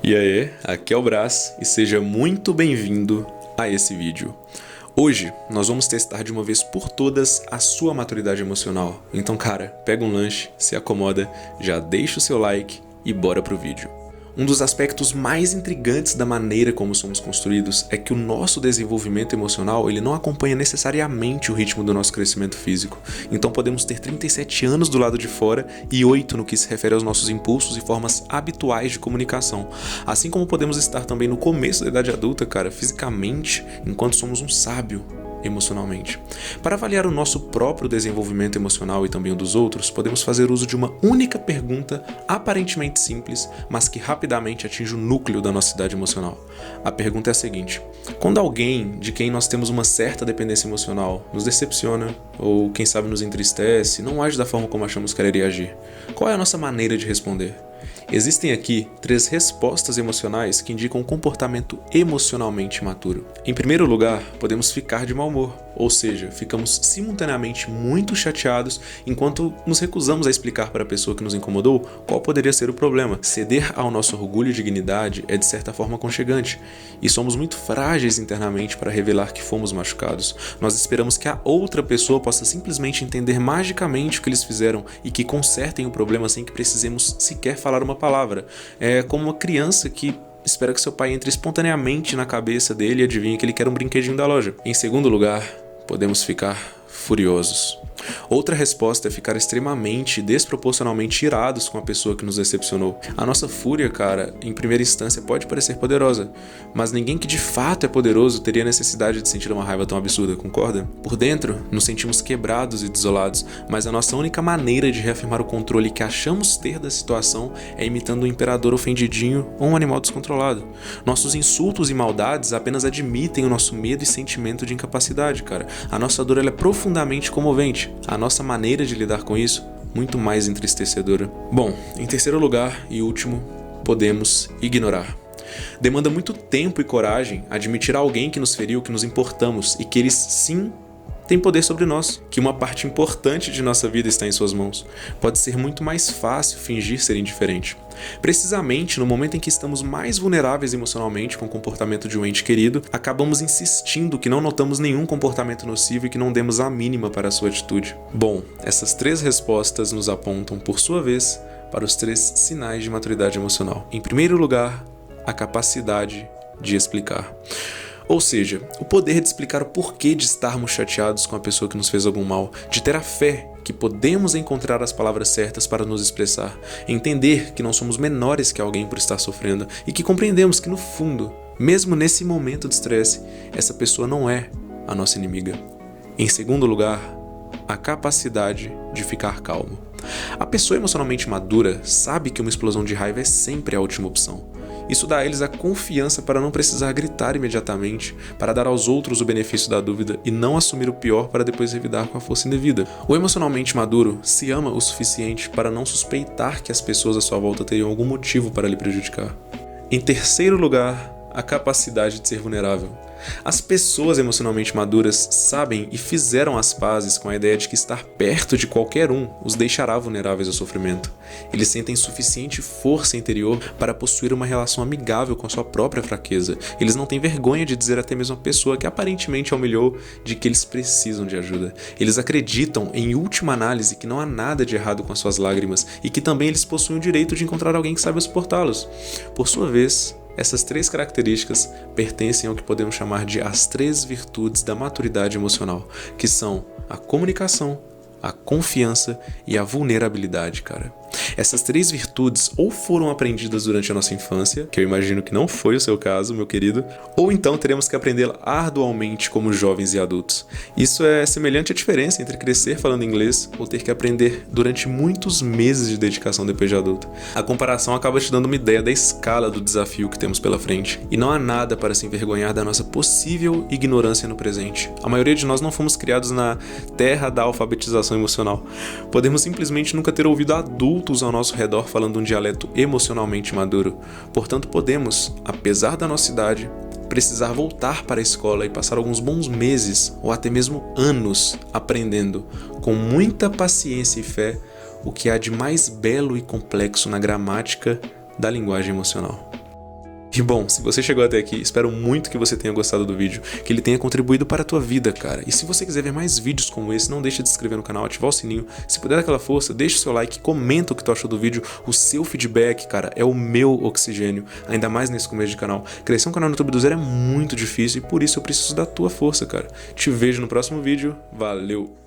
E aí, aqui é o Brás e seja muito bem-vindo a esse vídeo. Hoje nós vamos testar de uma vez por todas a sua maturidade emocional. Então, cara, pega um lanche, se acomoda, já deixa o seu like e bora pro vídeo. Um dos aspectos mais intrigantes da maneira como somos construídos é que o nosso desenvolvimento emocional ele não acompanha necessariamente o ritmo do nosso crescimento físico. Então podemos ter 37 anos do lado de fora e 8 no que se refere aos nossos impulsos e formas habituais de comunicação. Assim como podemos estar também no começo da idade adulta, cara, fisicamente, enquanto somos um sábio emocionalmente. Para avaliar o nosso próprio desenvolvimento emocional e também o dos outros, podemos fazer uso de uma única pergunta aparentemente simples, mas que rapidamente atinge o núcleo da nossa idade emocional. A pergunta é a seguinte: quando alguém de quem nós temos uma certa dependência emocional nos decepciona, ou quem sabe nos entristece, não age da forma como achamos que ele agir, qual é a nossa maneira de responder? Existem aqui 3 respostas emocionais que indicam um comportamento emocionalmente maturo. Em primeiro lugar, podemos ficar de mau humor, ou seja, ficamos simultaneamente muito chateados enquanto nos recusamos a explicar para a pessoa que nos incomodou qual poderia ser o problema. Ceder ao nosso orgulho e dignidade é de certa forma aconchegante, e somos muito frágeis internamente para revelar que fomos machucados. Nós esperamos que a outra pessoa possa simplesmente entender magicamente o que eles fizeram e que consertem o problema sem que precisemos sequer falar uma palavra. É como uma criança que espera que seu pai entre espontaneamente na cabeça dele e adivinhe que ele quer um brinquedinho da loja. Em segundo lugar, podemos ficar furiosos. Outra resposta é ficar extremamente e desproporcionalmente irados com a pessoa que nos decepcionou. A nossa fúria, cara, em primeira instância pode parecer poderosa, mas ninguém que de fato é poderoso teria necessidade de sentir uma raiva tão absurda, concorda? Por dentro, nos sentimos quebrados e desolados, mas a nossa única maneira de reafirmar o controle que achamos ter da situação é imitando um imperador ofendidinho ou um animal descontrolado. Nossos insultos e maldades apenas admitem o nosso medo e sentimento de incapacidade, cara. A nossa dor ela é profundamente comovente. A nossa maneira de lidar com isso, muito mais entristecedora. Bom, em terceiro lugar e último, podemos ignorar. Demanda muito tempo e coragem admitir a alguém que nos feriu que nos importamos e que eles sim têm poder sobre nós, que uma parte importante de nossa vida está em suas mãos. Pode ser muito mais fácil fingir ser indiferente. Precisamente no momento em que estamos mais vulneráveis emocionalmente com o comportamento de um ente querido, acabamos insistindo que não notamos nenhum comportamento nocivo e que não demos a mínima para a sua atitude. Bom, essas 3 respostas nos apontam, por sua vez, para os 3 sinais de maturidade emocional. Em primeiro lugar, a capacidade de explicar. Ou seja, o poder de explicar o porquê de estarmos chateados com a pessoa que nos fez algum mal, de ter a fé que podemos encontrar as palavras certas para nos expressar, entender que não somos menores que alguém por estar sofrendo e que compreendemos que no fundo, mesmo nesse momento de estresse, essa pessoa não é a nossa inimiga. Em segundo lugar, a capacidade de ficar calmo. A pessoa emocionalmente madura sabe que uma explosão de raiva é sempre a última opção. Isso dá a eles a confiança para não precisar gritar imediatamente, para dar aos outros o benefício da dúvida e não assumir o pior para depois revidar com a força indevida. O emocionalmente maduro se ama o suficiente para não suspeitar que as pessoas à sua volta teriam algum motivo para lhe prejudicar. Em terceiro lugar, a capacidade de ser vulnerável. As pessoas emocionalmente maduras sabem e fizeram as pazes com a ideia de que estar perto de qualquer um os deixará vulneráveis ao sofrimento. Eles sentem suficiente força interior para possuir uma relação amigável com a sua própria fraqueza. Eles não têm vergonha de dizer até mesmo a pessoa que aparentemente a humilhou de que eles precisam de ajuda. Eles acreditam, em última análise, que não há nada de errado com as suas lágrimas e que também eles possuem o direito de encontrar alguém que saiba suportá-los. Por sua vez, essas 3 características pertencem ao que podemos chamar de as 3 virtudes da maturidade emocional, que são a comunicação, a confiança e a vulnerabilidade, cara. Essas 3 virtudes ou foram aprendidas durante a nossa infância, que eu imagino que não foi o seu caso, meu querido, ou então teremos que aprendê-la arduamente como jovens e adultos. Isso é semelhante à diferença entre crescer falando inglês ou ter que aprender durante muitos meses de dedicação depois de adulto. A comparação acaba te dando uma ideia da escala do desafio que temos pela frente, e não há nada para se envergonhar da nossa possível ignorância no presente. A maioria de nós não fomos criados na terra da alfabetização emocional. Podemos simplesmente nunca ter ouvido adultos ao nosso redor falando um dialeto emocionalmente maduro. Portanto, podemos, apesar da nossa idade, precisar voltar para a escola e passar alguns bons meses ou até mesmo anos aprendendo, com muita paciência e fé, o que há de mais belo e complexo na gramática da linguagem emocional. E bom, se você chegou até aqui, espero muito que você tenha gostado do vídeo, que ele tenha contribuído para a tua vida, cara. E se você quiser ver mais vídeos como esse, não deixa de se inscrever no canal, ativar o sininho. Se puder dar aquela força, deixa o seu like, comenta o que tu achou do vídeo. O seu feedback, cara, é o meu oxigênio, ainda mais nesse começo de canal. Crescer um canal no YouTube do zero é muito difícil e por isso eu preciso da tua força, cara. Te vejo no próximo vídeo. Valeu!